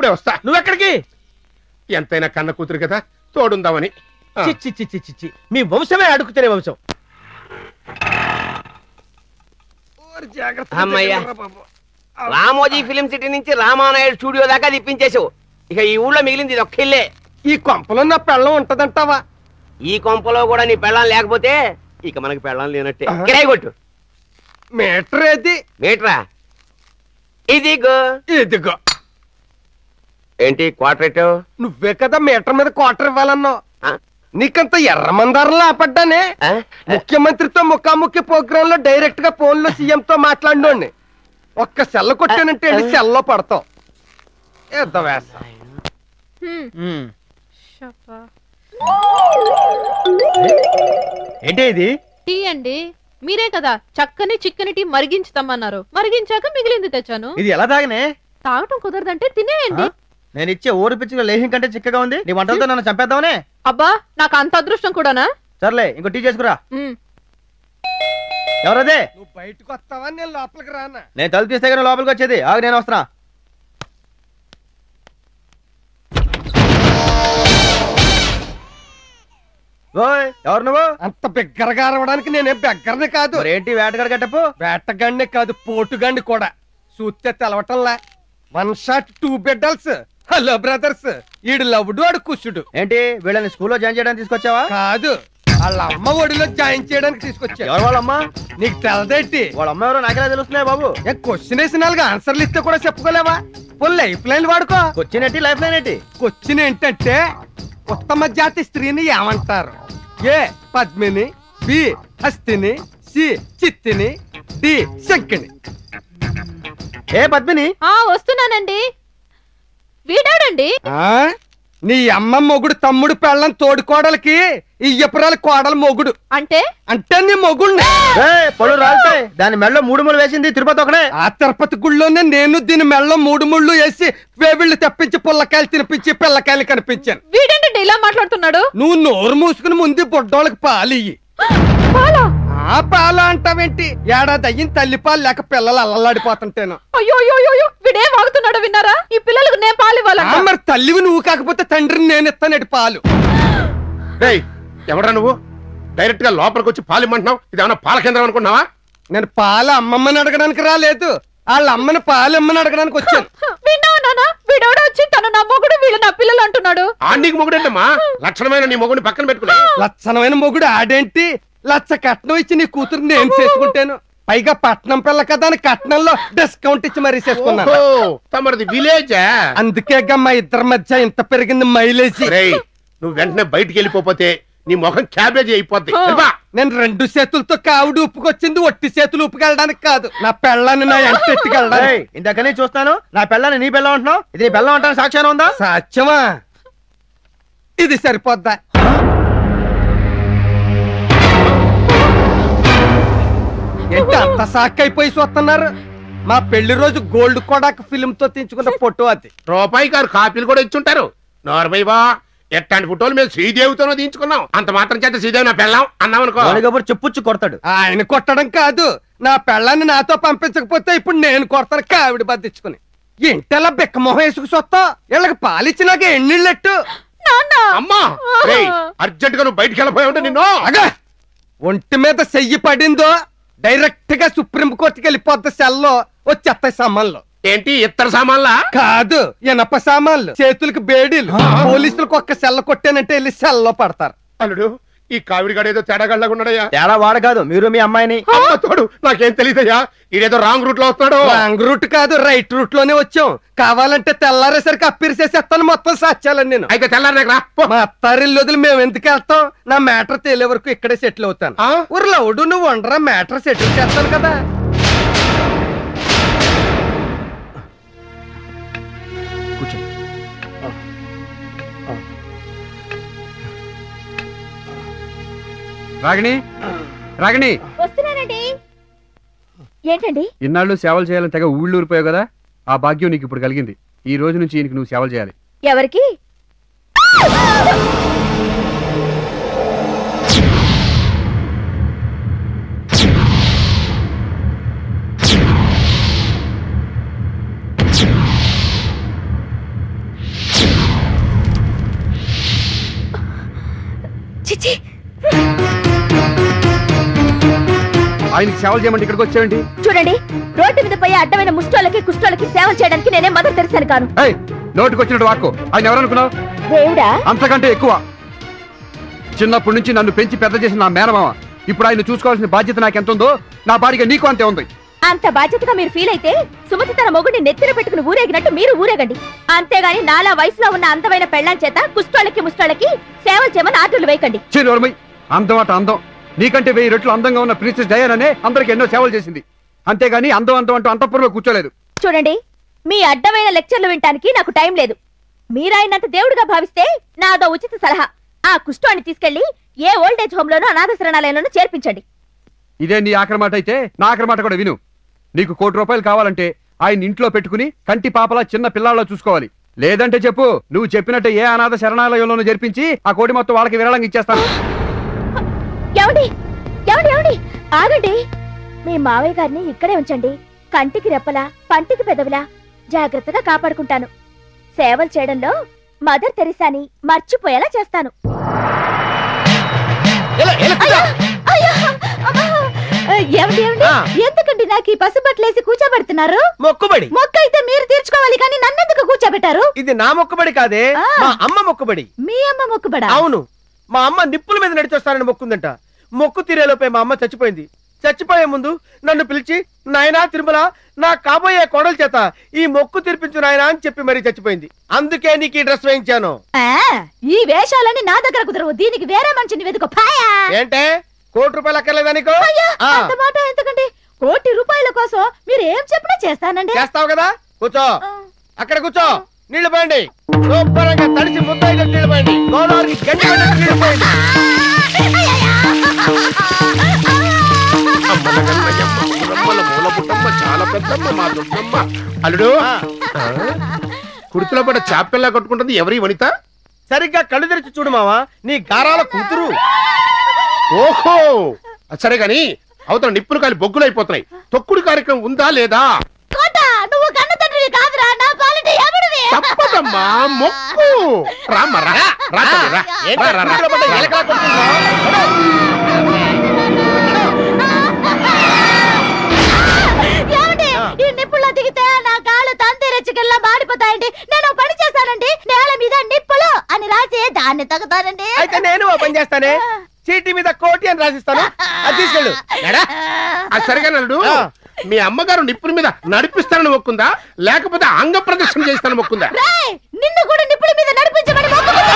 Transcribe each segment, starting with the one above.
ఇప్పుడే వస్తా. నువ్వెక్కడికి? ఎంతైనా కన్న కూతురు కదా, తోడుందామని. చిచ్చి మీ వంశమే అడుగుతునే వంశం. అమ్మయ్యా, రామోజీ ఫిలిం సిటీ నుంచి రామానాయుడు స్టూడియో దాకా తిప్పించేసావు. ఇక ఈ ఊళ్ళో మిగిలింది ఇది ఒక్క ఇల్లే. ఈ కొంపలో నా పెళ్ళం ఉంటదంటావా? ఈ కొంపలో కూడా నీ పెళ్ళం లేకపోతే ఇక మనకి పెళ్ళం లేనట్టే. కిరాయి కొట్టు. మీటర్ ఏది? మీటరా? ఇదిగో. ఇదిగో. ఏంటి క్వార్టర్? నువ్వే కదా మీటర్ మీద క్వార్టర్ ఇవ్వాలన్నావు. నీకంత ఎర్రమందారంలో ఆపడ్డానే. ముఖ్యమంత్రితో ముఖాముఖి ప్రోగ్రామ్ లో డైరెక్ట్ గా ఫోన్ లో సీఎం తో మాట్లాడినోడిని ఒక్క సెల్ల కొట్టానంటే సెల్లో పడతావు. ఏంటి ఇది? టీ అండి. మీరే కదా చక్కని చిక్కని టీ మరిగించుతామన్నారు. మరిగించాక మిగిలింది తెచ్చాను. ఇది ఎలా తాగనే? తాగటం కుదరదంటే తినేయండి. నేను ఇచ్చే ఊరు పిచ్చిగా లేహం కంటే చిక్కగా ఉంది. నీ వంటలతో నన్ను చంపేద్దామనే? అబ్బా, నాకు అంత అదృష్టం కూడానా? సర్లే, ఇంకో టీ చేసుకురా. ఎవరదే? నువ్వు బయటకు వస్తావా, నేను లోపలికి రానా? నేను తలుపు తీస్తే కానీ లోపలికి వచ్చేది. ఆగు, నేను వస్తున్నా. ఎవరు నువ్వు? అంత బిగ్గరగా అరవడానికి నేనేం బెగ్గరని కాదు. ఏంటి వేటగాడు గట్టపు? వేటగాడినే కాదు, పోటుగాడిని కూడా. చూస్తే తెలవటంలా. 1 షాట్ 2 బిడ్డల్స్. Hello brothers. ఈడు లవ్వుడు, వాడు కుషుడు. ఏంటి వీళ్ళని స్కూల్లో జాయిన్ చేయడానికి తీసుకొచ్చావా? కాదు, వాళ్ళ అమ్మ ఒడిలో జాయిన్ చేయడానికి తీసుకొచ్చా. ఎవరు వాళ్ళమ్మ? నీకు తెలదేంటి? వాళ్ళ అమ్మ ఎవరో నాకెలా తెలుస్తున్నాయి బాబు? క్వశ్చన్ వేసిన వాళ్ళకి ఆన్సర్లు ఇస్తే కూడా చెప్పుకోలేవా? ఫుల్ లైఫ్ లైన్ వాడుకో. క్వశ్చన్ ఏంటి, లైఫ్ లైన్ ఏంటి? క్వశ్చన్ ఏంటంటే ఉత్తమ జాతి స్త్రీని ఏమంటారు? ఏ పద్మిని, బి హస్తిని, సి చిత్తిని, డి శంకిని. ఏ పద్మిని? వస్తున్నానండి. వీడాడండి. నీ అమ్మ మొగుడు తమ్ముడు పెళ్ళం తోడుకోడలకి ఇయ్యపురాల కోడల మొగుడు. అంటే అంటే నీ మొగుడు పళ్ళు రాలుతాయి. దాని మెడలో 3 ముళ్ళు వేసింది తిరుపతి ఒకడే. ఆ తిరుపతి గుళ్ళోనే నేను దీని మెడలో 3 ముళ్ళు వేసి వేవిళ్ళు తెప్పించి పుల్లకాయలు తినిపించి పిల్లకాయలు కనిపించాను. వీడేంటి ఇలా మాట్లాడుతున్నాడు? నువ్వు నోరు మూసుకుని ముందు బుడ్డోళ్ళకి పాలియ్యి. ఆ పాల అంటావేంటి? ఏడాది అయ్యింది తల్లి పాలు లేక పిల్లలు అల్లలాడిపోతుంటేను. అయ్యో వీడేం వాగుతున్నాడో విన్నారా? ఈ పిల్లలకు నేను పాలు ఇవ్వాలంట. మరి తల్లివి నువ్వు కాకపోతే తండ్రిని నేను ఇస్తానేటి పాలు. ఎవరా నువ్వు? డైరెక్ట్ గా లోపలికి వచ్చి పాలు ఇమ్మంటున్నావు. ఇది ఏమన్నా పాల కేంద్రం అనుకున్నావా? నేను పాల అమ్మమ్మని అడగడానికి రాలేదు, వాళ్ళ అమ్మని పాలు ఇమ్మని అడగడానికి వచ్చాను. విన్నావు నాన్న? వీడోడ వచ్చి తను నా మొగుడు, వీళ్ళు నా పిల్లలు అంటున్నాడు. ఆంటీకి మొగుడేంటమ్మా? లక్షణమైన నీ మొగుడిని పక్కన పెట్టుకున్నా. లక్షణమైన మొగుడు ఆడేంటి? లచ్చ కట్నం ఇచ్చి నీ కూతురు నేను చేసుకుంటాను. పైగా పట్నం పిల్ల కదా అని కట్నంలో డిస్కౌంట్ ఇచ్చి మరీ చేసుకున్నాను. తమరిది విలేజ్. అందుకేగా మా ఇద్దరి మధ్య ఇంత పెరిగింది మైలేజ్. నువ్వు వెంటనే బయటికి వెళ్ళిపోతే నీ ముఖం క్యాబేజీ అయిపోద్ది. నేను 2 చేతులతో కావుడు ఉప్పుకొచ్చింది, ఒట్టి చేతులు ఉప్పుకెళ్ళడానికి కాదు, నా పెళ్ళాన్ని నా ఎంట ఎట్టుకెళ్ళడానికి. ఇంతకనే చూస్తాను నా పెళ్ళాన్ని నీ పెళ్ళం అంటున్నావు. ఇది నీ పెళ్ళం అంటాను సాక్ష్యం ఉందా? సాక్ష్యమా? ఇది సరిపోద్దా? ఏంటి అంత సాక్ అయిపోయి చూస్తున్నారు? మా పెళ్లి రోజు గోల్డ్ కోడాక్ ఫిల్మ్ తో తీయించుకున్న ఫోటో అది. రూపాయి గారు కాపీలు కూడా ఇచ్చుంటారు. నోర్మైవా, ఎట్లాంటి ఫోటోలు మేము శ్రీదేవితోనో తీయించుకున్నాం. అంత మాత్రం చేత శ్రీదేవి నా పెళ్ళాం అన్నాం అనుకో, చెప్పుచ్చు కొడతాడు. ఆయన కొట్టడం కాదు, నా పెళ్ళాన్ని నాతో పంపించకపోతే ఇప్పుడు నేను కొడతాను కావిడి బద్దించుకుని. ఇంటలా బిక్కమొహం వేసుకు సొత్తా వీళ్ళకి పాలిచ్చినాక ఎన్నిళ్ళెట్టు. అమ్మా అర్జెంట్ గా నువ్వు బయటికి వెళ్ళిపోయి ఉంటే నిన్ను. ఒంటి మీద చెయ్యి పడిందో డైరెక్ట్ గా సుప్రీం కోర్టుకి వెళ్ళిపోద్ది. సెల్లో వచ్చేస్తాయి సామాన్లు. ఏంటి ఇత్తడి సామాన్లా? కాదు, ఇనప సామాన్లు, చేతులకు బేడీలు. పోలీసులకు ఒక్క సెల్ల కొట్టానంటే వెళ్ళి సెల్లో పడతారు. అల్లుడు, ఈ కావిడిగాడు ఏదో తేడాగళ్ళగా ఉన్నాడయ్యా. తేడా వాడు కాదు, మీరు మీ అమ్మాయిని. తోడు నాకేం తెలియదయ్యా. ఇదేదో రాంగ్ రూట్ లో వస్తున్నాడు. రాంగ్ రూట్ కాదు, రైట్ రూట్ లోనే వచ్చాం. కావాలంటే తెల్లారేసరికి అప్పిరిసేసేస్తాను మొత్తం సాక్ష్యాలని. నేను అయితే తెల్లారరా మా అత్తారిల్లు వదిలి మేము ఎందుకు వెళ్తాం? నా మ్యాటర్ తేలే వరకు ఇక్కడే సెటిల్ అవుతాను. ఊరు లౌడు నువ్వు ఉండరా, మ్యాటర్ సెటిల్ చేస్తాను కదా. రాగిణి, రాగిణి, వస్తున్నానండి. ఏంటండి? ఇన్నాళ్ళు సేవలు చేయాలని తెగ ఊళ్ళూరిపోయావు కదా, ఆ భాగ్యం నీకు ఇప్పుడు కలిగింది. ఈ రోజు నుంచి ఈయనకి నువ్వు సేవలు చేయాలి. ఎవరికి? ఆయనకి సేవలు చేయమంటే ఇక్కడికి వచ్చేయండి. చూడండి, రోడ్డు మీద పోయే అడ్డమైన ముష్టోళ్ళకి కుష్టోళ్ళకి సేవలు చేయడానికి నేనే మదర్ తెరిసాను కాను. నోటికి వచ్చినట్టు వాక్కు. ఆయన ఎవరనుకున్నావు? దేవుడా, అంతకంటే ఎక్కువ. చిన్నప్పటి నుంచి నన్ను పెంచి పెద్ద చేసిన నా మేనమామ. ఇప్పుడు ఆయన చూసుకోవాల్సిన బాధ్యత నాకెంత ఉందో నా భార్యగా నీకు అంతే ఉంది. అంత బాధ్యతగా మీరు ఫీల్ అయితే సుమతి తన మొగుడిని నెత్తిన పెట్టుకుని ఊరేగినట్టు మీరు ఊరేగండి. అంతేగాని నాలా వయసులో ఉన్న అందమైన పెళ్ళాం చేత కుష్టోళ్ళకి ముష్టోళ్ళకి సేవలు చేయమని ఆర్డర్లు వేయకండి. చిరుమై అందం అట అందం. నీకంటే 1000 రెట్లు అందంగా ఉన్న ప్రిన్సెస్ డయానానే అందరికి ఎన్నో సేవలు చేసింది. అంతేగాని అందం అంతం అంటూ అంతఃపురంలో కూర్చోలేదు. చూడండి, మీ అడ్డమైన లెక్చర్లు వినటానికి నాకు టైం లేదు. మీరాయనంత దేవుడిగా భావిస్తే నాదో ఉచిత సలహా. ఆ కుష్ఠాన్ని తీసుకెళ్లి ఏ ఓల్డేజ్ హోమ్ లోనో అనాథ శరణాలయంలోనూ చేర్పించండి. ఇదే నీ ఆఖరి మాట అయితే నా ఆఖరి మాట కూడా విను. నీకు ₹1 కోటి కావాలంటే ఆయన ఇంట్లో పెట్టుకుని కంటి పాపలా చిన్న పిల్లాళ్ళ చూసుకోవాలి. లేదంటే చెప్పు, నువ్వు చెప్పినట్టే ఏ అనాథ శరణాలయంలోనూ జరిపించి ఆ కోటి మొత్తం వాళ్ళకి విరాళంగా ఇచ్చేస్తాను. ఏమండి ఏమండి ఏమండి ఆగండి. మీ మావయ్య గారిని ఇక్కడే ఉంచండి. కంటికి రెప్పలా పంటికి పెదవిలా జాగ్రత్తగా కాపాడుకుంటాను. సేవలు చేయడంలో మదర్ తెరిసాని మర్చిపోయేలా చేస్తాను. ఏమండి ఎందుకండి నాకు ఈ పసుబట్లేసి కూర్చోబెడుతున్నారు? మొక్కుబడి. మొక్క అయితే మీరు తీర్చుకోవాలి కానీ నన్నెందుకు కూర్చోబెట్టారు? ఇది నా మొక్కుబడి కాదే, మా అమ్మ మొక్కుబడి. మీ అమ్మ మొక్కుబడా? అవును, మా అమ్మ నిప్పుల మీద నడిచొస్తానని మొక్కుందంట. మొక్కు తీరేలోపే మా అమ్మ చచ్చిపోయింది. చచ్చిపోయే ముందు నన్ను పిలిచి, నాయనా తిరుమల, నా కాబోయే కోడల చేత ఈ మొక్కు తీర్పించు నాయనా అని చెప్పి మరీ చచ్చిపోయింది. అందుకే నీకు ఈ డ్రెస్ వేయించాను. ఈ వేషాలన్నీ నా దగ్గర కుదరవు. దీనికి వేరే మనిషిని వెతుకో. ఏంటే ₹1 కోటి అక్కర్లేదా నీకు? అంత మాట ఎందుకండి? ₹1 కోటి కోసం మీరు ఏం చెప్పినా చేస్తానండి. చేస్తావు కదా, కూర్చో. అక్కడ కూర్చో. నీళ్లు పోయండి. శుభ్రంగా తడిసి ముద్దైన నీళ్లు పోయండి. గోదావరికి గండి నీళ్లు పోయండి. చాలా పెద్దమ్మ మా దుర్గమ్మ. అల్లుడు, కుర్తులో పడ్డ చాపెల్లా కొట్టుకుంటుంది ఎవరి వనిత? సరిగ్గా కళ్ళు తెరిచి చూడు మావా, నీ గారాల కూతురు. ఓహో, సరే గాని అవతల నిప్పులు కాలి బొగ్గులు అయిపోతున్నాయి. తొక్కుడు కార్యక్రమం ఉందా లేదా? నువ్వు కన్న తండ్రివి కాదురా, నా పాలిటి ఎవడివి? తప్పదమ్మా, మొక్కు. రామ్మరా, రా తల్లి, రా. రా, రా, రా. ఈ నిప్పుల్లో దిగితే నా కాళ్ళు తంతి రెచ్చికెళ్ళ మాడిపోతాయండి. నేను పని చేస్తానండి. నేల మీద నిప్పులు అని రాసి దాన్ని తగ్గుతానండి. అయితే నేను ఓ పని చేస్తానే, చీటీ మీద కోటి అని రాసిస్తాను. అది తీసుకెళ్ళు. సరిగా నల్లుడు, మీ అమ్మగారు నిప్పుల మీద నడిపిస్తానని మొక్కుందా లేకపోతే అంగ ప్రదర్శన చేస్తానని మొక్కుందా? నిన్ను కూడా నిప్పుల మీద నడిపించమని మొక్కుకుందా?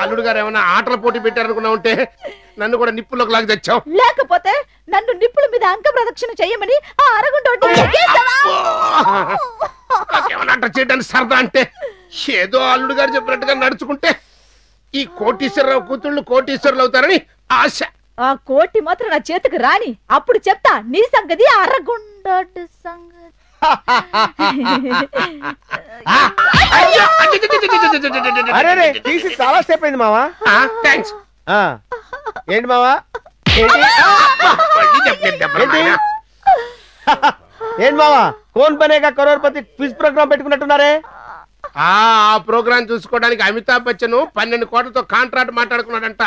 అల్లుడు గారు ఏమన్నా ఆటల పోటీ పెట్టారనుకున్నా ఉంటే నన్ను కూడా నిప్పుల్లోకి లాగి తెచ్చావు. లేకపోతే నన్ను నిప్పుల మీద అంక ప్రదక్షిణ చేయమని ఆ అరగుంట నాకేమన్నా చేయడానికి సరదా అంటే ఏదో అల్లుడు గారు చెప్పినట్టుగా నడుచుకుంటే ఈ కోటీశ్వరరావు కూతుళ్ళు కోటీశ్వరులు అవుతారని ఆశ. ఆ కోటి మాత్రం నా చేతికి రాని, అప్పుడు చెప్తా నీ సంగతి. అరగుండ సంగతి అరే తీసి చాలా సేపు అయింది మావా. థ్యాంక్స్. ఏంటి మావా? ఏంటి మావా, cone Banega crorepati quiz programme పెట్టుకున్నట్టున్నారే? ఆ ప్రోగ్రాం చూసుకోవడానికి అమితాబ్ బచ్చన్ 12 కోట్లతో కాంట్రాక్ట్ మాట్లాడుకున్నాడంట.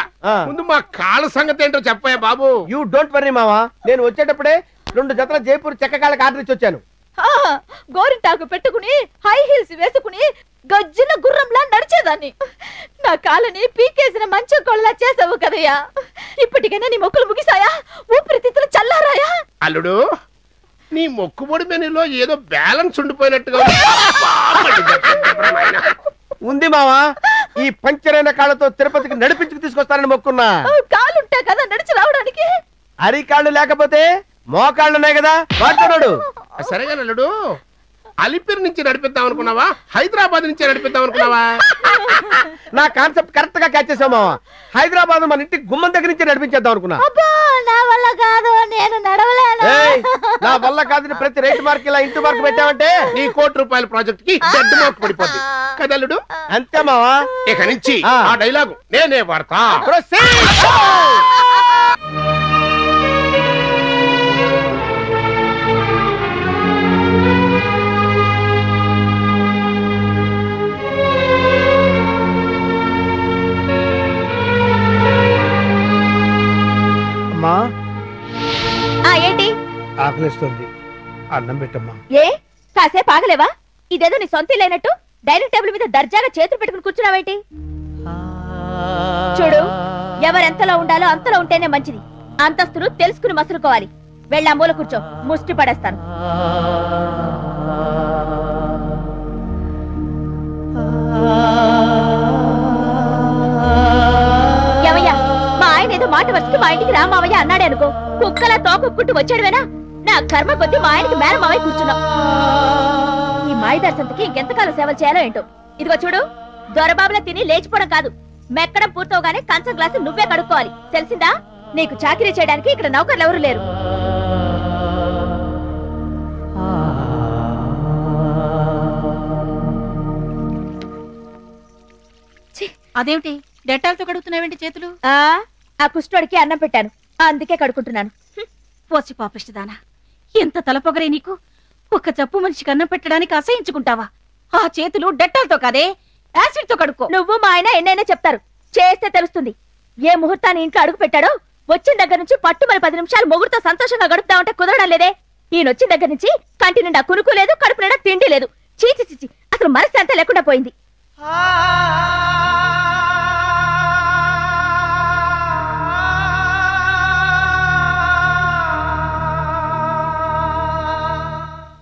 ముందు మా కాళ్ళ సంగతి ఏంటో చెప్పాయా బాబు. యూ డోంట్ వర్రీ మావా, నేను వచ్చేటప్పుడే 2 జతల జైపూర్ చెక్క కాళ్ళకి ఆర్డర్ ఇచ్చి వచ్చాను. గోరింటాకు పెట్టుకుని హై హీల్స్ వేసుకుని గజ్జిన గుర్రంలా నడిచేదాన్ని. నా కాళ్ళని పీకేసిన మంచం కొళ్ళలా చేసావు కదయ్యా. ఇప్పటికైనా నీ మొక్కులు ముగిసాయా? ఊపిరితిత్తులు చల్లారాయా? అల్లుడు, నీ మొక్కుబడి మెనూలో ఏదో బ్యాలెన్స్ ఉండిపోయినట్టుగా ఉంది మావా. ఈ పంచరైన కాళ్ళతో తిరుపతికి నడిపించుకు తీసుకొస్తానని మొక్కున్నా. కాళ్ళుంటే కదా నడిచి రావడానికి. అరికాళ్ళు లేకపోతే మోకాళ్ళున్నాయి కదా, వాడుతున్నాడు. సరేగా అల్లుడు, అలిపిరి నుంచి నడిపిద్దాం అనుకున్నావా, హైదరాబాద్ నుంచి నడిపిద్దాం అనుకున్నావా? నా కాన్సెప్ట్ కరెక్ట్ గా క్యాచ్ చేసావు మావా. హైదరాబాద్ మన ఇంటి గుమ్మం దగ్గర నుంచి నడిపించేద్దాం అనుకున్నా. నా వల్ల కాదు, నేను నడవలేను. నా వల్ల కాదు, ప్రతి రేటు మార్క్ ఇలా ఇంటి మార్క్ పెట్టావంటే నీ ₹1,00,00,000 ప్రాజెక్ట్ కి డెడ్ మార్క్ పడిపోద్ది కదల్లుడు. అంతే మావా. ఇక నుంచి ఆ డైలాగు నేనే వాడతా. అమ్మా ఏంటి ఆకలిస్తుంది, అన్నం పెట్టమ్మా. ఏ కాసేపు ఆగలేవా? ఇదేదో నీ సొంత లేనట్టు డైనింగ్ టేబుల్ మీద దర్జాగా చేతులు పెట్టుకుని కూర్చున్నావేంటి? చూడు, ఎవరెంతలో ఉండాలో అంతలో ఉంటేనే మంచిది. అంతస్తులు తెలుసుకుని మసులుకోవాలి. వెళ్ళా మూల కూర్చో, ముష్టి పడేస్తాను. ఏమయ్యా, మా ఆయన ఏదో మాట వరుసకి మా ఇంటికి రా మావయ్య అన్నాడే అనుకో, కుక్కలా తోకొక్కుంటూ వచ్చాడువేనా? నా కర్మ కొద్ది మా ఆయనకి మేన మావయ్య కూర్చున్నావు. ఈ మాయదారి సంతకి ఇంకెంతకాలం సేవలు చేయాలో ఏంటో. ఇదిగో చూడు, దొరబాబులా తిని లేచిపోవడం కాదు, మెక్కడం పూర్తవగానే కంచం గ్లాసు నువ్వే కడుక్కోవాలి, తెలిసిందా? నీకు చాకరీ చేయడానికి ఇక్కడ నౌకర్లు ఎవరు లేరు. అదేమిటి డెటాల్తో కడుగుతున్నావేంటి చేతులు? ఆ కుష్ఠోడికి అన్నం పెట్టాను, అందుకే కడుక్కుంటున్నాను. పోసి పాపిష్టదానా, ఎంత తలపొగరే నీకు! ఒక్క చప్పు మనిషికి అన్నం పెట్టడానికి అసహించుకుంటావా? ఆ చేతులు డెటాల్తో కాదే, యాసిడ్ తో కడుక్కో. నువ్వు మా ఆయన ఎన్నైనా చెప్తారు, చేస్తే తెలుస్తుంది. ఏ ముహూర్తాన్ని ఇంట్లో అడుగు పెట్టాడో వచ్చిన దగ్గర నుంచి పట్టుమని 10 నిమిషాలు మొగుడుతో సంతోషంగా గడుపుతామంటే కుదరడం లేదే. ఈయన వచ్చిన దగ్గర నుంచి కంటి నిండా కునుకు లేదు, కడుపు నిండా తిండి లేదు. చీచి చీచి, అసలు మనసు అంతా లేకుండా పోయింది.